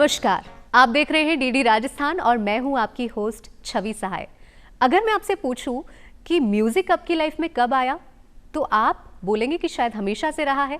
नमस्कार, आप देख रहे हैं डीडी राजस्थान और मैं हूं आपकी होस्ट छवि सहाय। अगर मैं आपसे पूछूं कि म्यूजिक आपकी लाइफ में कब आया, तो आप बोलेंगे कि शायद हमेशा से रहा है।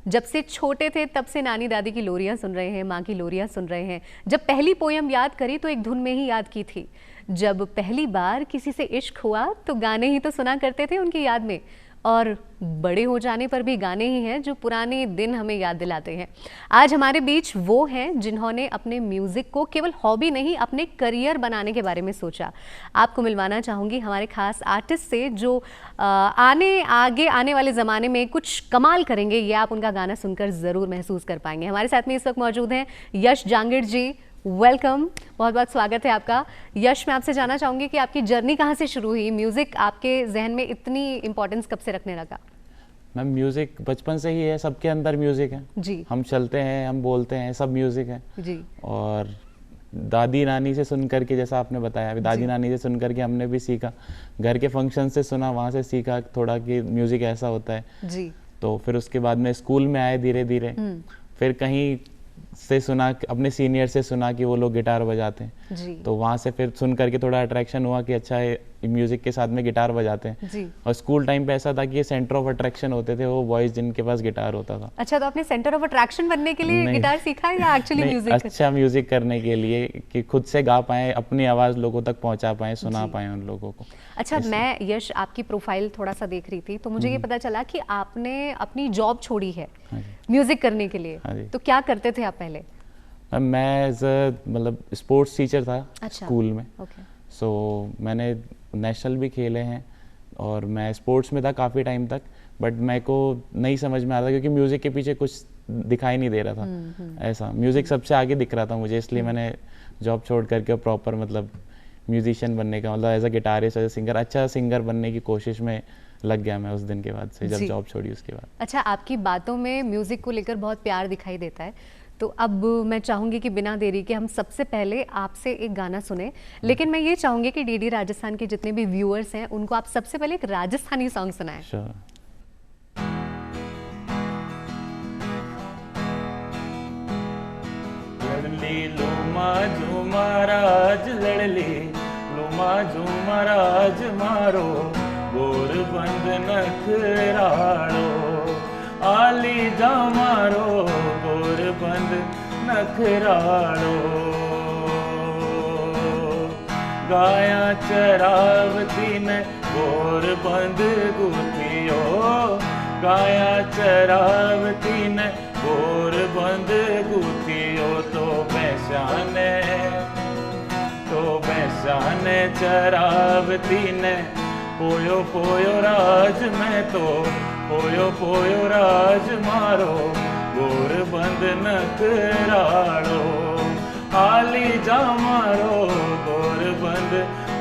जब से छोटे थे तब से नानी दादी की लोरियां सुन रहे हैं, माँ की लोरियां सुन रहे हैं। जब पहली पोयम याद करी तो एक धुन में ही याद की थी। जब पहली बार किसी से इश्क हुआ तो गाने ही तो सुना करते थे उनकी याद में। और बड़े हो जाने पर भी गाने ही हैं जो पुराने दिन हमें याद दिलाते हैं। आज हमारे बीच वो हैं जिन्होंने अपने म्यूज़िक को केवल हॉबी नहीं, अपने करियर बनाने के बारे में सोचा। आपको मिलवाना चाहूँगी हमारे खास आर्टिस्ट से जो आगे आने वाले ज़माने में कुछ कमाल करेंगे। ये आप उनका गाना सुनकर ज़रूर महसूस कर पाएंगे। हमारे साथ में इस वक्त मौजूद हैं यश जांगिड़ जी। वेलकम, बहुत बहुत स्वागत है आपका। यश, मैं आपसे जानना चाहूँगी कि आपकी जर्नी कहाँ से शुरू हुई? म्यूज़िक आपके जहन में इतनी इम्पोर्टेंस कब से रखने लगा? मैम, म्यूज़िक बचपन से ही है, सबके अंदर म्यूज़िक है जी। हम चलते हैं, हम बोलते हैं, सब म्यूज़िक है जी। और दादी नानी से सुन करके, जैसा आपने बताया अभी, दादी नानी से सुन करके हमने भी सीखा। घर के फंक्शन से सुना, वहाँ से सीखा थोड़ा कि म्यूज़िक ऐसा होता है। जी। तो फिर उसके बाद में स्कूल में आए धीरे धीरे, फिर कहीं से सुना, अपने सीनियर से सुना कि वो लोग गिटार बजाते हैं। जी। तो वहाँ से फिर सुन करके थोड़ा अट्रैक्शन हुआ कि अच्छा है, म्यूजिक के साथ में गिटार बजाते हैं। जी। और स्कूल टाइम पे ऐसा था कि ये सेंटर ऑफ अट्रैक्शन होते थे वो बॉयज जिनके पास गिटार होता था। अच्छा, तो आपने सेंटर ऑफ अट्रैक्शन बनने के लिए गिटार सीखा या एक्चुअली म्यूजिक? अच्छा, म्यूजिक करने के लिए कि खुद से गा पाए, अपनी आवाज़ लोगों तक पहुंचा पाए, सुना पाए उन लोगों को। अच्छा, मैं यश आपकी प्रोफाइल थोड़ा सा देख रही थी तो मुझे ये पता चला कि आपने अपनी जॉब छोड़ी है म्यूजिक करने के लिए। तो क्या करते थे आप पहले? मैं मतलब स्पोर्ट्स टीचर था स्कूल में। सो मैंने नेशनल भी खेले हैं और मैं स्पोर्ट्स में था काफ़ी टाइम तक, बट मेरे को नहीं समझ में आ रहा था क्योंकि म्यूज़िक के पीछे कुछ दिखाई नहीं दे रहा था। ऐसा म्यूज़िक सबसे आगे दिख रहा था मुझे, इसलिए मैंने जॉब छोड़ करके प्रॉपर मतलब म्यूजिशियन बनने का, मतलब as a guitarist, as a singer, अच्छा सिंगर बनने की कोशिश में लग गया मैं उस दिन के बाद से, जब जॉब छोड़ी उसके बाद। अच्छा, आपकी बातों में म्यूज़िक को लेकर बहुत प्यार दिखाई देता है। तो अब मैं चाहूँगी कि बिना देरी के हम सबसे पहले आपसे एक गाना सुने, लेकिन मैं ये चाहूँगी कि डीडी राजस्थान के जितने भी व्यूअर्स हैं उनको आप सबसे पहले एक राजस्थानी सॉन्ग सुनाएं। Sure. लड़ली लूमा झूमा राज, लड़ली लूमा झूमा राज मारो, गोर बंद नखराड़ो, आली जा मारो, गोर बंद नखराड़ो, गाया चरावती ने गोर बंद गुथियो, गाया चरावती ने गोर बंद गुथियो, तो बैशाने चरावती ने पोयो पोयो राज में, तो पोयो पोयो राज मारो, गोर बंद नखराड़ो, आली जा मारो, गोर बंद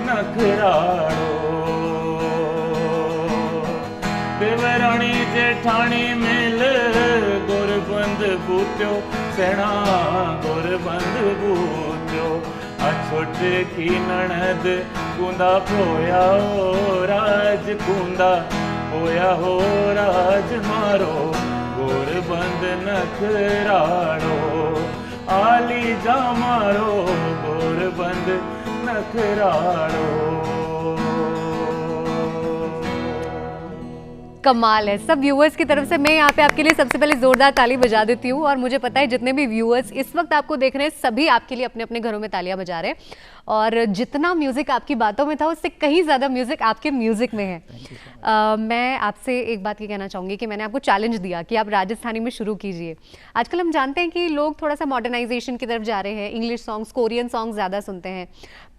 नखराड़ो, देवरानी जेठानी मिल, गोर बंद बूत्यो, सेना गोर बंद बूत्यो, छोट की ननद कुंदा पोया हो राज, कुंदा पोया हो राज मारो, गोर बंद नखराड़ो, आली जा मारो, गोर बंद नखराड़ो। कमाल है। सब व्यूअर्स की तरफ से मैं यहाँ पे आपके लिए सबसे पहले जोरदार ताली बजा देती हूँ। और मुझे पता है जितने भी व्यूअर्स इस वक्त आपको देख रहे हैं सभी आपके लिए अपने अपने घरों में तालियां बजा रहे हैं। और जितना म्यूजिक आपकी बातों में था उससे कहीं ज्यादा म्यूजिक आपके म्यूजिक में है। मैं आपसे एक बात ये कहना चाहूंगी कि मैंने आपको चैलेंज दिया कि आप राजस्थानी में शुरू कीजिए। आजकल हम जानते हैं कि लोग थोड़ा सा मॉडर्नाइजेशन की तरफ जा रहे हैं, इंग्लिश सॉन्ग्स, कोरियन सॉन्ग्स ज्यादा सुनते हैं,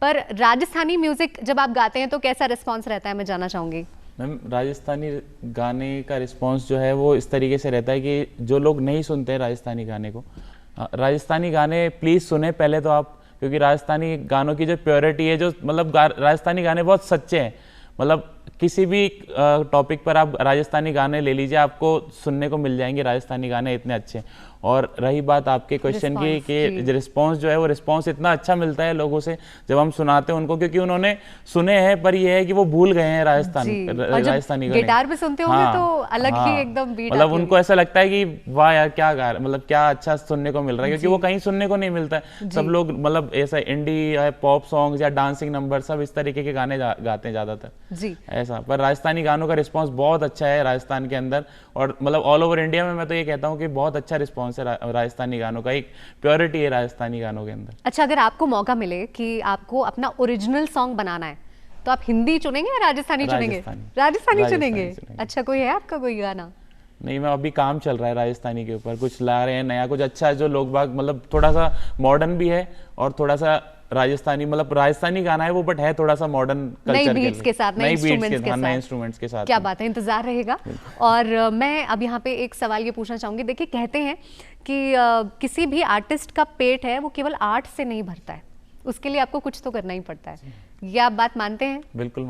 पर राजस्थानी म्यूजिक जब आप गाते हैं तो कैसा रिस्पॉन्स रहता है, मैं जानना चाहूंगी। मैम, राजस्थानी गाने का रिस्पांस जो है वो इस तरीके से रहता है कि जो लोग नहीं सुनते हैं राजस्थानी गाने को, राजस्थानी गाने प्लीज़ सुने पहले तो आप, क्योंकि राजस्थानी गानों की जो प्योरिटी है, जो मतलब राजस्थानी गाने बहुत सच्चे हैं, मतलब किसी भी टॉपिक पर आप राजस्थानी गाने ले लीजिए, आपको सुनने को मिल जाएंगे राजस्थानी गाने इतने अच्छे। और रही बात आपके क्वेश्चन की कि रिस्पांस जो है, वो रिस्पांस इतना अच्छा मिलता है लोगों से जब हम सुनाते हैं उनको, क्योंकि उन्होंने सुने हैं पर ये है कि वो भूल गए हैं राजस्थानी गाने। गिटार पे सुनते होंगे तो अलग ही एकदम बीट, मतलब उनको ऐसा लगता है कि वाह यार क्या गा, मतलब क्या अच्छा सुनने को मिल रहा है, क्योंकि वो कहीं सुनने को नहीं मिलता है। सब लोग मतलब ऐसा इंडी या पॉप सॉन्ग्स या डांसिंग नंबर सब इस तरीके के गाने गाते हैं ज्यादातर जी ऐसा। पर राजस्थानी गानों का रिस्पांस बहुत अच्छा है राजस्थान के अंदर, और मतलब ऑल ओवर इंडिया में मैं तो ये कहता हूँ कि बहुत अच्छा रिस्पांस है राजस्थानी गानों का, एक प्योरिटी है राजस्थानी गानों के अंदर। अच्छा, अगर आपको मौका मिले कि आपको अपना ओरिजिनल सॉन्ग बनाना है तो आप हिंदी चुनेंगे या राजस्थानी चुनेंगे? राजस्थानी चुनेंगे। अच्छा, कोई है आपका कोई गाना? नहीं, मैं अभी काम चल रहा है राजस्थानी के ऊपर, कुछ ला रहे हैं नया, कुछ अच्छा है जो लोग बाग मतलब थोड़ा सा मॉडर्न भी है और थोड़ा सा राजस्थानी, मतलब राजस्थानी गाना है वो, बट है थोड़ा सा मॉडर्न कल्चर बीट्स के साथ, नए इंस्ट्रूमेंट्स के साथ। क्या बात है, इंतजार रहेगा। और मैं अब यहाँ पे एक सवाल ये पूछना चाहूंगी। देखिए, कहते हैं कि किसी भी आर्टिस्ट का पेट है वो केवल आर्ट से नहीं भरता है, उसके लिए आपको कुछ तो करना ही पड़ता है। ये आप बात मानते हैं? बिल्कुल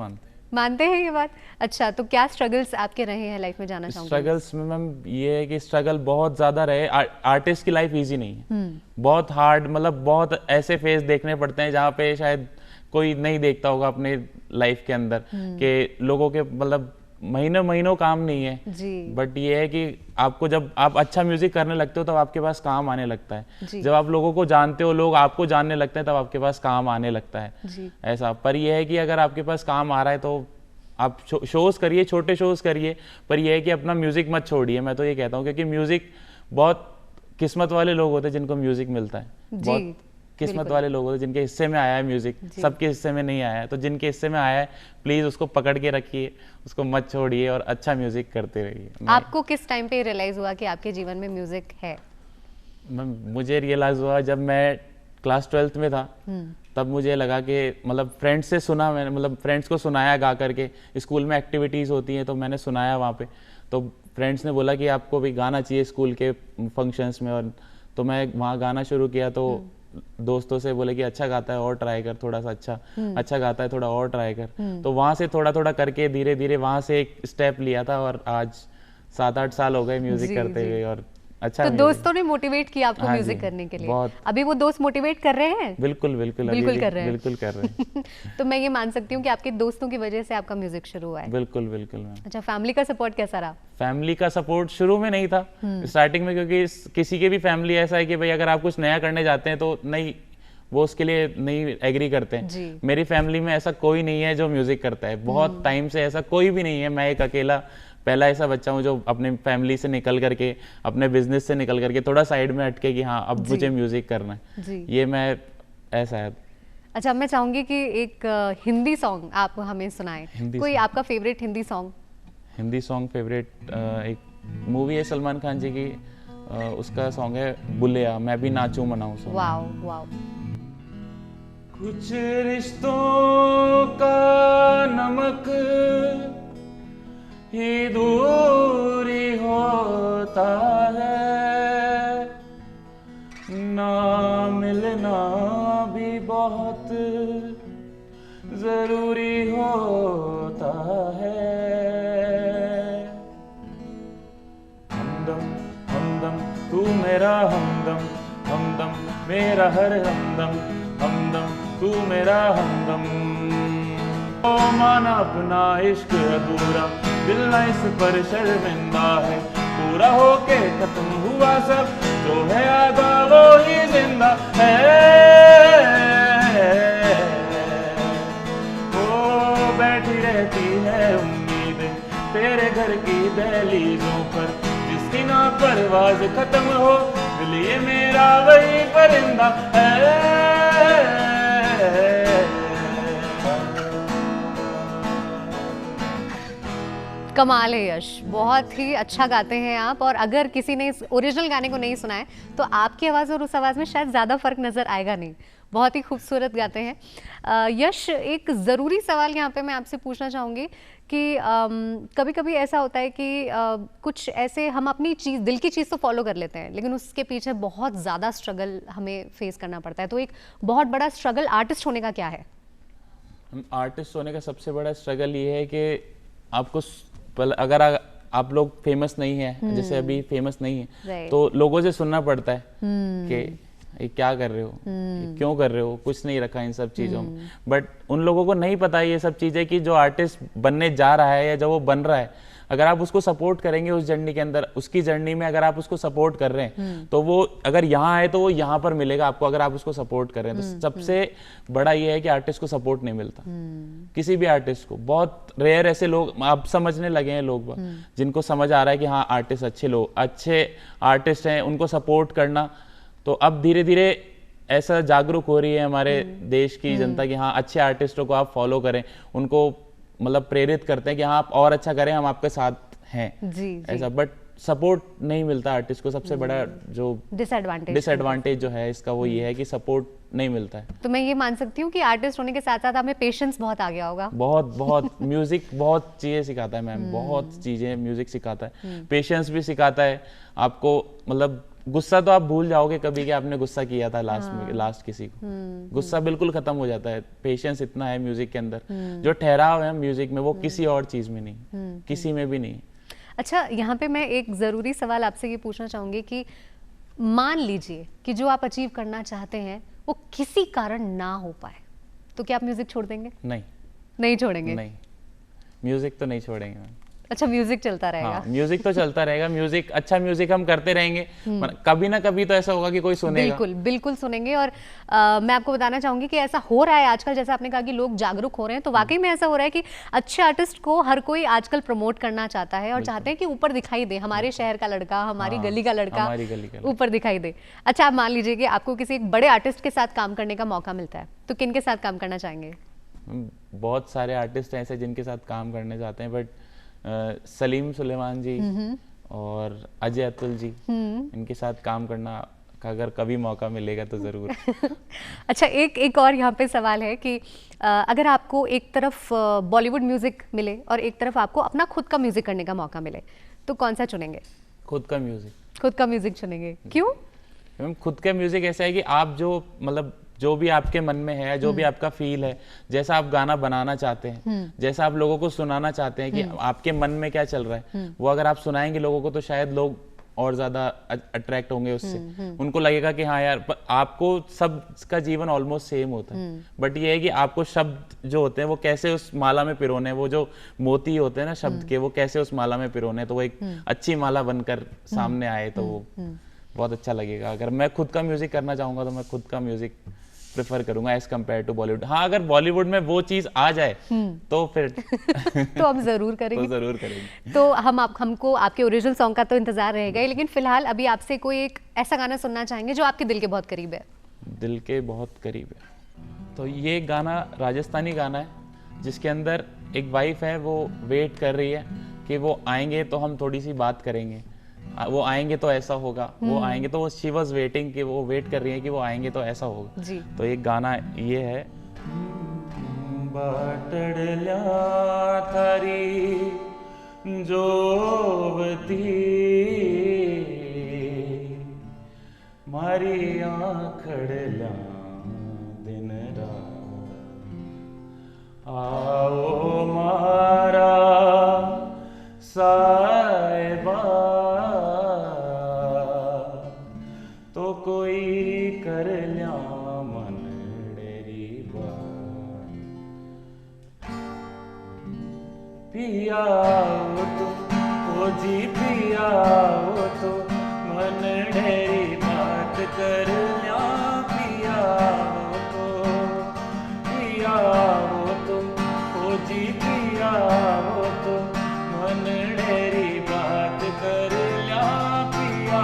मानते हैं ये बात। अच्छा, तो क्या स्ट्रगल्स आपके रहे हैं लाइफ में, जाना चाहूंगी? स्ट्रगल्स में मैम ये है कि स्ट्रगल बहुत ज्यादा रहे। आर्टिस्ट की लाइफ इजी नहीं है, बहुत हार्ड, मतलब बहुत ऐसे फेज देखने पड़ते हैं जहाँ पे शायद कोई नहीं देखता होगा अपने लाइफ के अंदर, कि लोगों के मतलब महीनों काम नहीं है जी। बट ये है कि आपको जब आप अच्छा म्यूजिक करने लगते हो तब आपके पास काम आने लगता है। जब आप लोगों को जानते हो, लोग आपको जानने लगते हैं, तब आपके पास काम आने लगता है जी। ऐसा। पर ये है कि अगर आपके पास काम आ रहा है तो आप शोज करिए, छोटे शोज करिए, पर यह है कि अपना म्यूजिक मत छोड़िए। मैं तो ये कहता हूँ, क्योंकि म्यूजिक बहुत किस्मत वाले लोग होते हैं जिनको म्यूजिक मिलता है, बहुत किस्मत वाले लोग होते हैं जिनके हिस्से में आया है म्यूजिक, सबके हिस्से में नहीं आया है। तो जिनके हिस्से में आया है प्लीज उसको पकड़ के रखिए, उसको मत छोड़िए और अच्छा म्यूजिक करते रहिए। आपको किस टाइम पे रियलाइज हुआ कि आपके जीवन में म्यूजिक है? मुझे रियलाइज हुआ जब मैं क्लास 12th में था, तब मुझे लगा कि मतलब फ्रेंड्स से सुना मैंने, मतलब फ्रेंड्स को सुनाया गा करके, स्कूल में एक्टिविटीज़ होती हैं तो मैंने सुनाया वहाँ पे, तो फ्रेंड्स ने बोला कि आपको भी गाना चाहिए स्कूल के फंक्शंस में, और तो मैं वहाँ गाना शुरू किया। तो दोस्तों से बोले कि अच्छा गाता है और ट्राई कर, थोड़ा सा अच्छा गाता है, थोड़ा और ट्राई कर। तो वहाँ से थोड़ा करके धीरे धीरे वहाँ से एक स्टेप लिया था, और आज 7-8 साल हो गए म्यूजिक करते हुए। और अच्छा, तो दोस्तों ने मोटिवेट किया आपको म्यूजिक करने के लिए? बहुत। अभी वो दोस्त मोटिवेट कर रहे हैं? बिल्कुल कर रहे हैं। तो मैं ये मान सकती हूँ कि आपके दोस्तों की वजह से आपका म्यूजिक शुरू हुआ है? बिल्कुल। अच्छा, फैमिली का सपोर्ट कैसा रहा? फैमिली का सपोर्ट शुरू में नहीं था, स्टार्टिंग में, क्योंकि किसी के भी फैमिली ऐसा है कि भाई अगर आप कुछ नया करने जाते हैं तो नहीं, वो उसके लिए नहीं एग्री करते हैं। मेरी फैमिली में ऐसा कोई नहीं है जो म्यूजिक करता है, बहुत टाइम से ऐसा कोई भी नहीं है। मैं एक अकेला पहला ऐसा बच्चा हूँ जो अपने फैमिली से निकल करके, अपने बिजनेस से निकल करके थोड़ा साइड में हटके कि हाँ अब मुझे म्यूजिक करना है, ये मैं ऐसा है। अच्छा, मैं चाहूंगी कि एक हिंदी सॉन्ग आप हमें सुनाएं, कोई आपका favourite Hindi song? Hindi song favourite एक मूवी है सलमान खान जी की, उसका सॉन्ग है बुलिया, मैं भी नाचूं मनाऊं सॉन्ग। वाओ। कुछ रिश्तों का नमक ही दूरी होता है, ना मिलना भी बहुत जरूरी होता है। हमदम तू मेरा हमदम, हमदम मेरा हर हमदम, हमदम तू मेरा हमदम। ओ माना अपना इश्क अधूरा, दिल ना इस पर शर्मिंदा है, पूरा होके खत्म हुआ सब, जो है आधा वो ही जिंदा है। ओ बैठी रहती है उम्मीद तेरे घर की दहलीजों पर, जिसकी ना परवाज खत्म हो, दिल ये मेरा वही परिंदा है। कमाल है यश, बहुत ही अच्छा गाते हैं आप। और अगर किसी ने इस ओरिजिनल गाने को नहीं सुना है तो आपकी आवाज़ और उस आवाज़ में शायद ज़्यादा फर्क नज़र आएगा नहीं, बहुत ही खूबसूरत गाते हैं। यश, एक ज़रूरी सवाल यहाँ पे मैं आपसे पूछना चाहूँगी कि कभी कभी ऐसा होता है कि कुछ ऐसे हम अपनी चीज़, दिल की चीज़ तो फॉलो कर लेते हैं, लेकिन उसके पीछे बहुत ज़्यादा स्ट्रगल हमें फेस करना पड़ता है। तो एक बहुत बड़ा स्ट्रगल आर्टिस्ट होने का क्या है? आर्टिस्ट होने का सबसे बड़ा स्ट्रगल ये है कि आपको अगर आप लोग फेमस नहीं है, जैसे अभी फेमस नहीं है, तो लोगों से सुनना पड़ता है कि ये क्या कर रहे हो, क्यों कर रहे हो, कुछ नहीं रखा इन सब चीज़ों में। बट उन लोगों को नहीं पता ये सब चीज़ें कि जो आर्टिस्ट बनने जा रहा है या जो वो बन रहा है, अगर आप उसको सपोर्ट करेंगे उस जर्नी के अंदर, उसकी जर्नी में अगर आप उसको सपोर्ट कर रहे हैं, तो वो अगर यहाँ है तो वो यहाँ पर मिलेगा आपको, अगर आप उसको सपोर्ट कर रहे हैं। तो सबसे बड़ा ये है कि आर्टिस्ट को सपोर्ट नहीं मिलता, किसी भी आर्टिस्ट को। बहुत रेयर ऐसे लोग आप समझने लगे हैं, लोग जिनको समझ आ रहा है कि हाँ आर्टिस्ट अच्छे आर्टिस्ट हैं, उनको सपोर्ट करना। तो अब धीरे धीरे ऐसा जागरूक हो रही है हमारे देश की जनता कि हाँ अच्छे आर्टिस्टों को आप फॉलो करें, उनको मतलब प्रेरित करते हैं कि हाँ आप और अच्छा करें, हम आपके साथ हैं। जी। ऐसा बट सपोर्ट नहीं मिलता आर्टिस्ट को। सबसे बड़ा जो डिसएडवांटेज जो है इसका वो ये है कि सपोर्ट नहीं मिलता है। तो मैं ये मान सकती हूँ कि आर्टिस्ट होने के साथ साथ हमें पेशेंस बहुत आ गया होगा। बहुत म्यूजिक बहुत चीजें सिखाता है मैम, बहुत चीजें म्यूजिक सिखाता है, पेशेंस भी सिखाता है आपको। मतलब गुस्सा तो आप भूल जाओगे कभी कि आपने गुस्सा किया था लास्ट किसी को, गुस्सा बिल्कुल खत्म हो जाता है। पेशेंस इतना है म्यूजिक के अंदर, जो ठहराव है म्यूजिक में वो किसी और चीज में नहीं, किसी में भी नहीं। अच्छा, यहाँ पे मैं एक ज़रूरी सवाल आपसे ये पूछना चाहूँगी कि मान लीजिए कि जो आप अचीव करना चाहते हैं वो किसी कारण ना हो पाए, तो क्या आप म्यूजिक छोड़ देंगे? नहीं छोड़ेंगे। नहीं, म्यूजिक तो नहीं छोड़ेंगे मैम। अच्छा, म्यूजिक चलता रहेगा? हाँ, म्यूजिक तो चलता रहेगा। म्यूजिक, अच्छा म्यूजिक हम करते रहेंगे, कभी ना कभी तो ऐसा होगा कि कोई सुनेगा। बिल्कुल सुनेंगे। और मैं आपको बताना चाहूंगी कि ऐसा हो रहा है आजकल, जैसे आपने कहा कि लोग जागरूक हो रहे हैं, तो वाकई में ऐसा हो रहा है कि अच्छे आर्टिस्ट को हर कोई आजकल प्रमोट करना चाहता है और चाहते हैं कि ऊपर दिखाई दे, हमारे शहर का लड़का, हमारी गली का लड़का ऊपर दिखाई दे। अच्छा, आप मान लीजिए कि आपको किसी एक बड़े आर्टिस्ट के साथ काम करने का मौका मिलता है, तो किन के साथ काम करना चाहेंगे? बहुत सारे आर्टिस्ट हैं ऐसे जिनके साथ काम करने चाहते हैं, बट सलीम सुलेमान जी और अजय अतुल जी, इनके साथ काम करना का अगर कभी मौका मिलेगा तो जरूर। अच्छा, एक और यहाँ पे सवाल है कि अगर आपको एक तरफ बॉलीवुड म्यूजिक मिले और एक तरफ आपको अपना खुद का म्यूजिक करने का मौका मिले, तो कौन सा चुनेंगे? खुद का म्यूजिक। खुद का म्यूजिक चुनेंगे, क्यों? मैम खुद का म्यूजिक ऐसा है कि आप जो भी आपके मन में है, जो भी आपका फील है, जैसा आप गाना बनाना चाहते हैं, जैसा आप लोगों को सुनाना चाहते हैं कि आपके मन में क्या चल रहा है, वो अगर आप सुनाएंगे लोगों को तो शायद लोग और ज्यादा अट्रैक्ट होंगे उससे। उनको लगेगा कि हाँ यार, आपको सबका जीवन ऑलमोस्ट सेम होता है, बट ये है कि आपको शब्द जो होते हैं वो कैसे उस माला में पिरोने, वो जो मोती होते हैं ना शब्द के, वो कैसे उस माला में पिरोने, तो वो एक अच्छी माला बनकर सामने आए तो वो बहुत अच्छा लगेगा। अगर मैं खुद का म्यूजिक करना चाहूंगा तो मैं खुद का म्यूजिक प्रेफर करूंगा एज कम्पेयर टू बॉलीवुड। हाँ, अगर बॉलीवुड में वो चीज आ जाए तो फिर तो हम जरूर करेंगे। तो जरूर करेंगे। तो हमको आपके ओरिजिनल सॉन्ग का तो इंतजार रहेगा ही, लेकिन फिलहाल अभी आपसे कोई एक ऐसा गाना सुनना चाहेंगे जो आपके दिल के बहुत करीब है। दिल के बहुत करीब है तो ये गाना राजस्थानी गाना है, जिसके अंदर एक वाइफ है, वो वेट कर रही है कि वो आएंगे तो हम थोड़ी सी बात करेंगे, वो आएंगे तो ऐसा होगा, वो आएंगे तो वो शी वाज वेटिंग कि वो वेट कर रही है कि वो आएंगे तो ऐसा होगा जी। तो एक गाना ये है, बाटड़ल्या थारी जोवती मारी आखड़ल्या दिन रात, आओ मारा साहिबा तो कोई कर ल्या मन डेरी बात, पिया तो ओ जी पिया तो मन डेरी बात कर ल्या, पिया तो ओ जी पिया तो मन डेरी बात कर ल्या, पिया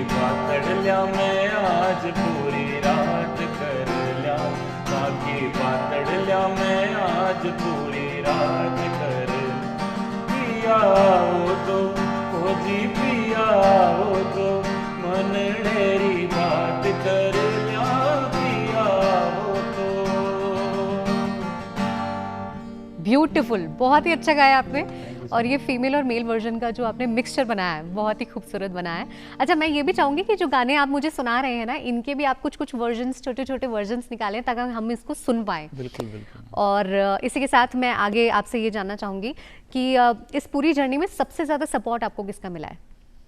बातड़ल्या मैं आज पूरी रात कर ल्या, बाकी बातड़ल्या मैं आज पूरी रात कर, पिया हो तो ओ जी पिया हो तो मन ढेरी बात कर ल्या, पिया हो तो। ब्यूटीफुल, बहुत ही अच्छा गाया आपने। और ये फीमेल और मेल वर्जन का जो आपने मिक्सचर बनाया है बहुत ही खूबसूरत बनाया है। अच्छा, मैं ये भी चाहूँगी कि जो गाने आप मुझे सुना रहे हैं ना, इनके भी आप कुछ कुछ वर्जन्स, छोटे छोटे वर्जन्स निकालें ताकि हम इसको सुन पाएँ। बिल्कुल बिल्कुल। और इसी के साथ मैं आगे आपसे ये जानना चाहूँगी कि इस पूरी जर्नी में सबसे ज़्यादा सपोर्ट आपको किसका मिला है?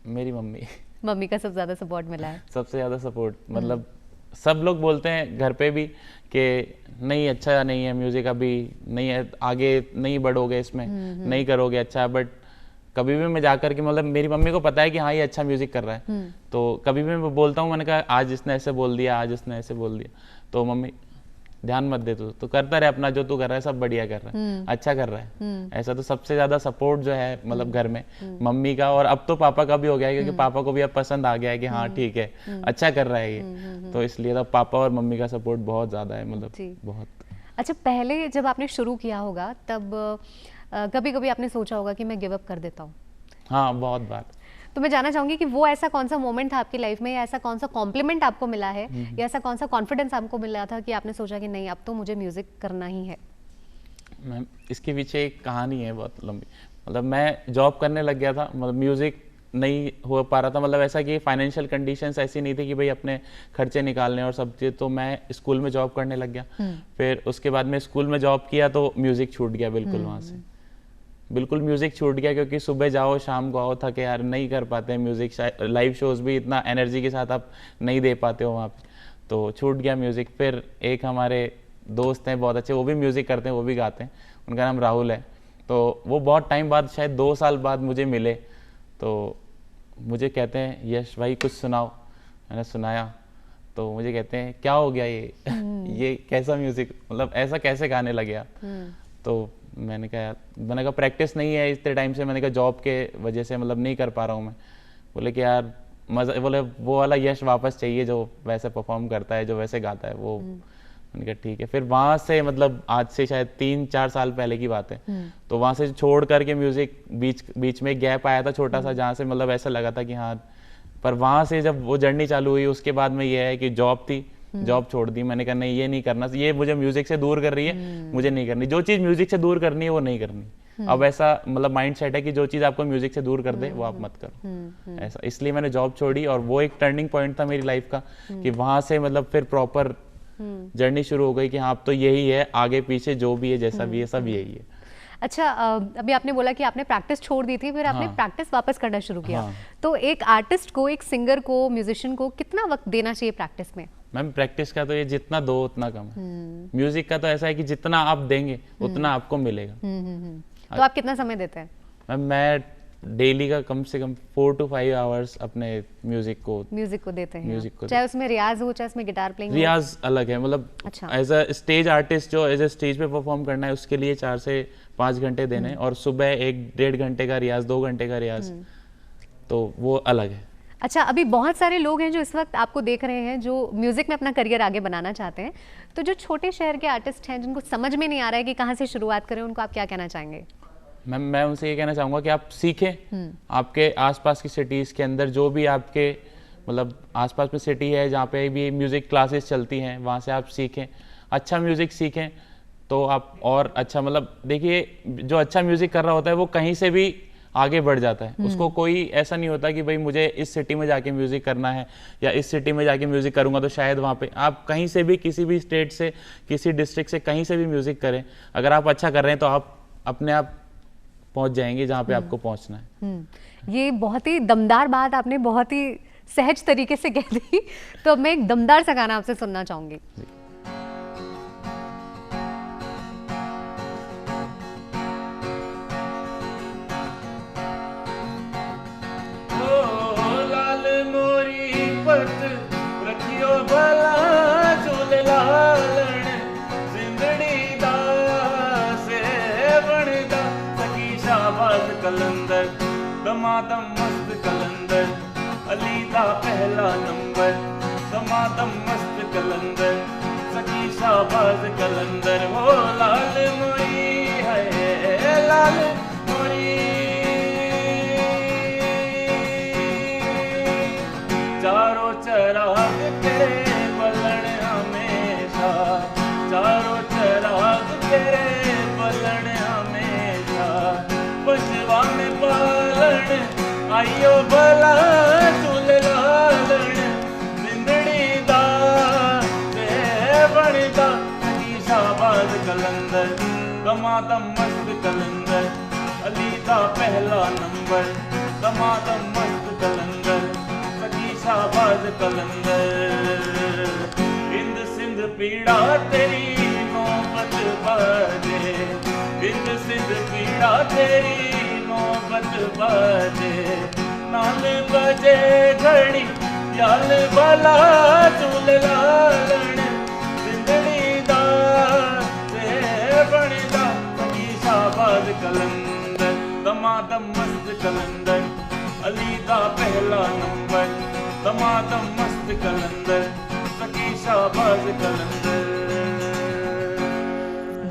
मेरी मम्मी। मम्मी का सबसे ज़्यादा सपोर्ट मिला है? सबसे ज़्यादा सपोर्ट, मतलब सब लोग बोलते हैं घर पे भी कि नहीं अच्छा नहीं है म्यूज़िक, अभी नहीं है, आगे नहीं बढ़ोगे इसमें, नहीं करोगे अच्छा। बट कभी भी मैं जाकर के, मतलब मेरी मम्मी को पता है कि हाँ ये अच्छा म्यूज़िक कर रहा है, तो कभी भी मैं बोलता हूँ, मैंने कहा आज इसने ऐसे बोल दिया, आज इसने ऐसे बोल दिया, तो मम्मी ध्यान मत दे, तू करता रहे अपना, जो तू कर रहा है सब बढ़िया कर रहा है, अच्छा कर रहा है। ऐसा तो सबसे ज्यादा सपोर्ट जो है मतलब घर में मम्मी का, और अब तो पापा का भी हो गया है, क्योंकि पापा को भी अब पसंद आ गया है कि हाँ ठीक है अच्छा कर रहा है ये, तो इसलिए तो पापा और मम्मी का सपोर्ट बहुत ज्यादा है, मतलब बहुत। अच्छा, पहले जब आपने शुरू किया होगा तब कभी कभी आपने सोचा होगा कि मैं गिव अप कर देता हूँ? हाँ, बहुत बार। तो मैं जानना चाहूंगी कि वो ऐसा कौन सा मोमेंट था आपकी लाइफ में, या ऐसा कौन सा कॉम्प्लीमेंट आपको मिला है, या ऐसा कौन सा कॉन्फिडेंस आपको मिला था कि आपने सोचा कि नहीं अब तो मुझे म्यूजिक करना ही है? मैम, इसके पीछे एक कहानी है बहुत लंबी। मतलब मैं जॉब करने लग गया था, मतलब म्यूजिक नहीं हो पा रहा था, मतलब ऐसा कि फाइनेंशियल कंडीशंस ऐसी नहीं थी कि भाई अपने खर्चे निकालने और सब चीज़, तो मैं स्कूल में जॉब करने लग गया। फिर उसके बाद मैं स्कूल में जॉब किया तो म्यूजिक छूट गया बिल्कुल, वहाँ से बिल्कुल म्यूजिक छूट गया, क्योंकि सुबह जाओ शाम को आओ, थके यार, नहीं कर पाते हैं म्यूजिक, लाइव शोज भी इतना एनर्जी के साथ आप नहीं दे पाते हो वहाँ पे, तो छूट गया म्यूजिक। फिर एक हमारे दोस्त हैं बहुत अच्छे, वो भी म्यूजिक करते हैं, वो भी गाते हैं, उनका नाम राहुल है, तो वो बहुत टाइम बाद, शायद 2 साल बाद मुझे मिले, तो मुझे कहते हैं यश भाई कुछ सुनाओ। मैंने सुनाया तो मुझे कहते हैं क्या हो गया ये ये कैसा म्यूजिक, मतलब ऐसा कैसे गाने लगे आप? तो मैंने कहा प्रैक्टिस नहीं है इतने टाइम से, मैंने कहा जॉब के वजह से मतलब नहीं कर पा रहा हूँ मैं। बोले कि यार मज़ा, बोले वो वाला यश वापस चाहिए जो वैसे परफॉर्म करता है, जो वैसे गाता है वो। मैंने कहा ठीक है। फिर वहाँ से, मतलब आज से शायद 3-4 साल पहले की बात है, तो वहाँ से छोड़ करके म्यूज़िक, बीच में गैप आया था छोटा सा, जहाँ से मतलब ऐसा लगा था कि हाँ, पर वहाँ से जब वो जर्नी चालू हुई उसके बाद में ये है कि जॉब थी, जॉब छोड़ दी। मैंने कहा नहीं ये नहीं करना, ये मुझे म्यूजिक से दूर कर रही है, मुझे नहीं करनी, जो चीज़ म्यूजिक से दूर करनी है वो नहीं करनी। अब ऐसा मतलब माइंड सेट है कि जो चीज़ आपको म्यूजिक से दूर कर दे वो आप मत करो, ऐसा। इसलिए मैंने जॉब छोड़ी, और वो एक टर्निंग पॉइंट था मेरी लाइफ का, कि वहाँ से मतलब फिर प्रॉपर जर्नी शुरू हो गई कि हाँ अब तो यही है, आगे पीछे जो भी है, जैसा भी है, सब यही है। अच्छा, अभी आपने बोला कि आपने प्रैक्टिस छोड़ दी थी, फिर आपने प्रैक्टिस वापस करना शुरू किया। तो एक आर्टिस्ट को, एक सिंगर को, म्यूजिशियन को कितना वक्त देना चाहिए प्रैक्टिस में? मैम, प्रैक्टिस का तो ये जितना दो उतना कम है। म्यूजिक का तो ऐसा है कि जितना आप देंगे उतना आपको मिलेगा। तो आप कितना समय देते हैं? मैम, मैं डेली का कम से कम 4 to 5 आवर्स अपने म्यूजिक को देते हैं। म्यूजिक को, चाहे उसमें रियाज हो, चाहे उसमें गिटार प्लेइंग हो। रियाज अलग है, मतलब एज अ स्टेज आर्टिस्ट, जो एज अ स्टेज पे परफॉर्म करना है उसके लिए 4 से 5 घंटे देने, और सुबह 1-1.5 घंटे का रियाज, 2 घंटे का रियाज, तो वो अलग है। अच्छा, अभी बहुत सारे लोग हैं जो इस वक्त आपको देख रहे हैं, जो म्यूजिक में अपना करियर आगे बनाना चाहते हैं, तो जो छोटे शहर के आर्टिस्ट हैं जिनको समझ में नहीं आ रहा है कि कहाँ से शुरुआत करें, उनको आप क्या कहना चाहेंगे? मैम, मैं उनसे ये कहना चाहूँगा कि आप सीखें, आपके आसपास की सिटीज़ के अंदर जो भी आपके मतलब आसपास में सिटी है जहाँ पे भी म्यूज़िक क्लासेस चलती हैं, वहाँ से आप सीखें, अच्छा म्यूज़िक सीखें, तो आप और अच्छा, मतलब देखिए जो अच्छा म्यूज़िक कर रहा होता है वो कहीं से भी आगे बढ़ जाता है। उसको कोई ऐसा नहीं होता कि भाई मुझे इस सिटी में जाके म्यूज़िक करना है, या इस सिटी में जाके म्यूज़िक करूँगा तो शायद वहाँ पे, आप कहीं से भी, किसी भी स्टेट से, किसी डिस्ट्रिक्ट से, कहीं से भी म्यूज़िक करें, अगर आप अच्छा कर रहे हैं तो आप अपने आप पहुंच जाएंगे जहां पे आपको पहुंचना है। ये बहुत ही दमदार बात आपने बहुत ही सहज तरीके से कह दी। तो मैं एक दमदार सा गाना आपसे सुनना चाहूंगी। लाल मोरी पत रखियो भला झूले लालन, जिंदड़ी दा से बनदा सकी शाबाश कलंदर, दमादम मस्त कलंदर, अली दा पहला नंबर, दमादम मस्त कलंदर, सकी शाबाश कलंदर। हो लाल मोरी है लाल मोरी, चारों चराग तेरे बलन हमेशा, चारों चराग तेरे बलन हमेशा, बजवा आइयो भला झूल लालण जिंदड़ी दा ते बनदा सगी शाहबाज कलंदर दमादम मस्त कलंदर अली दा पहला नंबर दमादम मस्त कलंदर सगी शाहबाज कलंदर हिंद सिंध पीड़ा तेरी नौबत बाजे हिंद सिंध पीड़ा तेरी नौबत बाजे नाल बजे घड़ी याल भला झूल लालण जिंदड़ी दा ते बनदा सगी शाहबाज कलंदर दमादम मस्त कलंदर अली दा पहला नंबर दमादम मस्त कलंदर सगी शाहबाज कलंदर।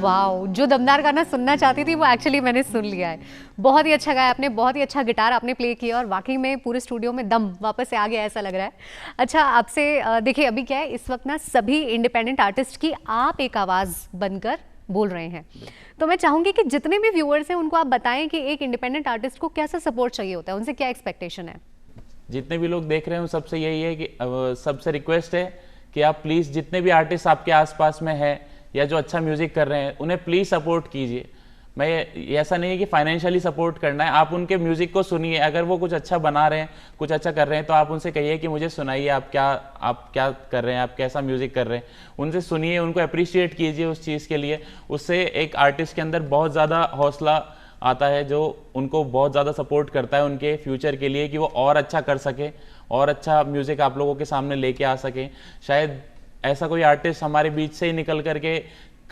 वाओ, जो दमदार गाना सुनना चाहती थी वो एक्चुअली मैंने सुन लिया है। बहुत ही अच्छा गाया आपने, बहुत ही अच्छा गिटार आपने प्ले किया और वाकई में पूरे स्टूडियो में दम वापस से आ गया ऐसा लग रहा है। अच्छा, आपसे देखिए अभी क्या है, इस वक्त ना सभी इंडिपेंडेंट आर्टिस्ट की आप एक आवाज़ बनकर बोल रहे हैं, तो मैं चाहूँगी कि जितने भी व्यूअर्स हैं उनको आप बताएं कि एक इंडिपेंडेंट आर्टिस्ट को कैसा सपोर्ट चाहिए होता है, उनसे क्या एक्सपेक्टेशन है। जितने भी लोग देख रहे हैं उन सबसे यही है कि सबसे रिक्वेस्ट है कि आप प्लीज़ जितने भी आर्टिस्ट आपके आसपास में है या जो अच्छा म्यूज़िक कर रहे हैं उन्हें प्लीज़ सपोर्ट कीजिए। मैं ऐसा नहीं है कि फाइनेंशियली सपोर्ट करना है, आप उनके म्यूज़िक को सुनिए। अगर वो कुछ अच्छा बना रहे हैं, कुछ अच्छा कर रहे हैं, तो आप उनसे कहिए कि मुझे सुनाइए आप क्या कर रहे हैं, आप कैसा म्यूज़िक कर रहे हैं। उनसे सुनिए, उनको अप्रिशिएट कीजिए उस चीज़ के लिए। उससे एक आर्टिस्ट के अंदर बहुत ज़्यादा हौसला आता है जो उनको बहुत ज़्यादा सपोर्ट करता है उनके फ्यूचर के लिए कि वो और अच्छा कर सके और अच्छा म्यूज़िक आप लोगों के सामने लेके आ सके। शायद ऐसा कोई आर्टिस्ट हमारे बीच से ही निकल करके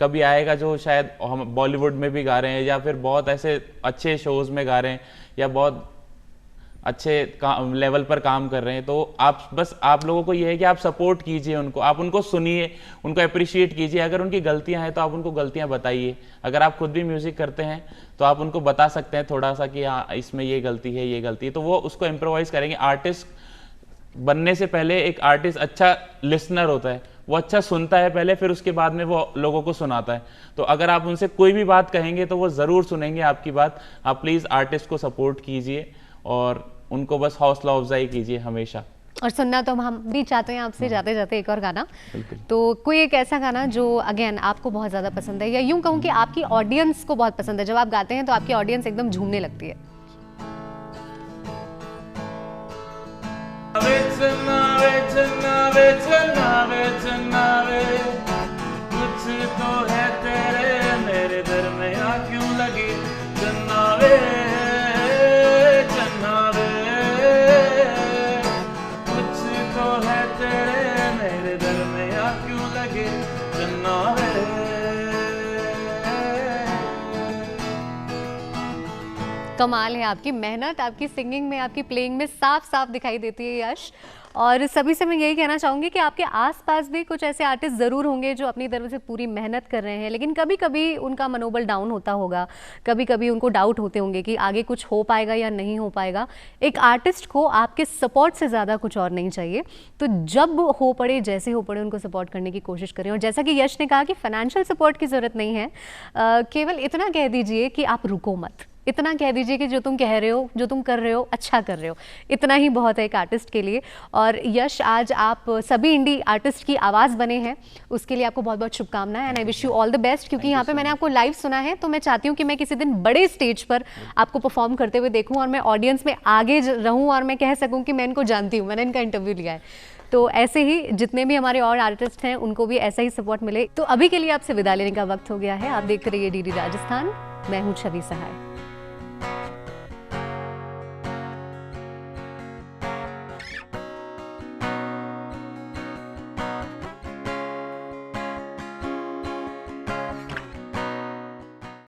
कभी आएगा जो शायद हम बॉलीवुड में भी गा रहे हैं या फिर बहुत ऐसे अच्छे शोज़ में गा रहे हैं या बहुत अच्छे लेवल पर काम कर रहे हैं। तो आप लोगों को ये है कि आप सपोर्ट कीजिए उनको, आप उनको सुनिए, उनको अप्रिशिएट कीजिए। अगर उनकी गलतियां हैं तो आप उनको गलतियां बताइए। अगर आप खुद भी म्यूज़िक करते हैं तो आप उनको बता सकते हैं थोड़ा सा कि हाँ इसमें ये गलती है, ये गलती है, तो वो उसको इम्प्रोवाइज़ करेंगे। आर्टिस्ट बनने से पहले एक आर्टिस्ट अच्छा लिसनर होता है, वो अच्छा सुनता है पहले, फिर उसके बाद में वो लोगों को सुनाता है। तो अगर आप उनसे कोई भी बात कहेंगे तो वो ज़रूर सुनेंगे आपकी बात। आप प्लीज़ आर्टिस्ट को सपोर्ट कीजिए और उनको बस हौसला अफजाई कीजिए हमेशा। और सुनना तो हम भी चाहते हैं आपसे जाते जाते एक और गाना, तो कोई एक ऐसा गाना जो अगेन आपको बहुत ज़्यादा पसंद है या यूं कहूँ कि आपकी ऑडियंस को बहुत पसंद है। जब आप गाते हैं तो आपकी ऑडियंस एकदम झूमने लगती है। कुछ तो है तेरे मेरे दरमियां क्यों लगी चन्नावे चन्नावे, कुछ तो है तेरे मेरे दरमियां क्यों लगे चन्नावे। कमाल है, आपकी मेहनत आपकी सिंगिंग में, आपकी प्लेइंग में साफ साफ दिखाई देती है यश। और सभी से मैं यही कहना चाहूँगी कि आपके आसपास भी कुछ ऐसे आर्टिस्ट ज़रूर होंगे जो अपनी तरफ से पूरी मेहनत कर रहे हैं, लेकिन कभी कभी उनका मनोबल डाउन होता होगा, कभी कभी उनको डाउट होते होंगे कि आगे कुछ हो पाएगा या नहीं हो पाएगा। एक आर्टिस्ट को आपके सपोर्ट से ज़्यादा कुछ और नहीं चाहिए, तो जब हो पड़े जैसे हो पड़े उनको सपोर्ट करने की कोशिश करें। और जैसा कि यश ने कहा कि फाइनेंशियल सपोर्ट की ज़रूरत नहीं है, केवल इतना कह दीजिए कि आप रुको मत, इतना कह दीजिए कि जो तुम कह रहे हो, जो तुम कर रहे हो, अच्छा कर रहे हो, इतना ही बहुत है एक आर्टिस्ट के लिए। और यश, आज आप सभी इंडी आर्टिस्ट की आवाज़ बने हैं, उसके लिए आपको बहुत बहुत शुभकामनाएं and I wish you all the best. क्योंकि यहाँ पे मैंने आपको लाइव सुना है, तो मैं चाहती हूँ कि मैं किसी दिन बड़े स्टेज पर आपको परफॉर्म करते हुए देखूँ और मैं ऑडियंस में आगे रहूँ और मैं कह सकूँ कि मैं इनको जानती हूँ, मैंने इनका इंटरव्यू लिया है। तो ऐसे ही जितने भी हमारे और आर्टिस्ट हैं उनको भी ऐसा ही सपोर्ट मिले। तो अभी के लिए आपसे विदा लेने का वक्त हो गया है। आप देखते रहिए डीडी राजस्थान, मैं हूँ छवि सहाय।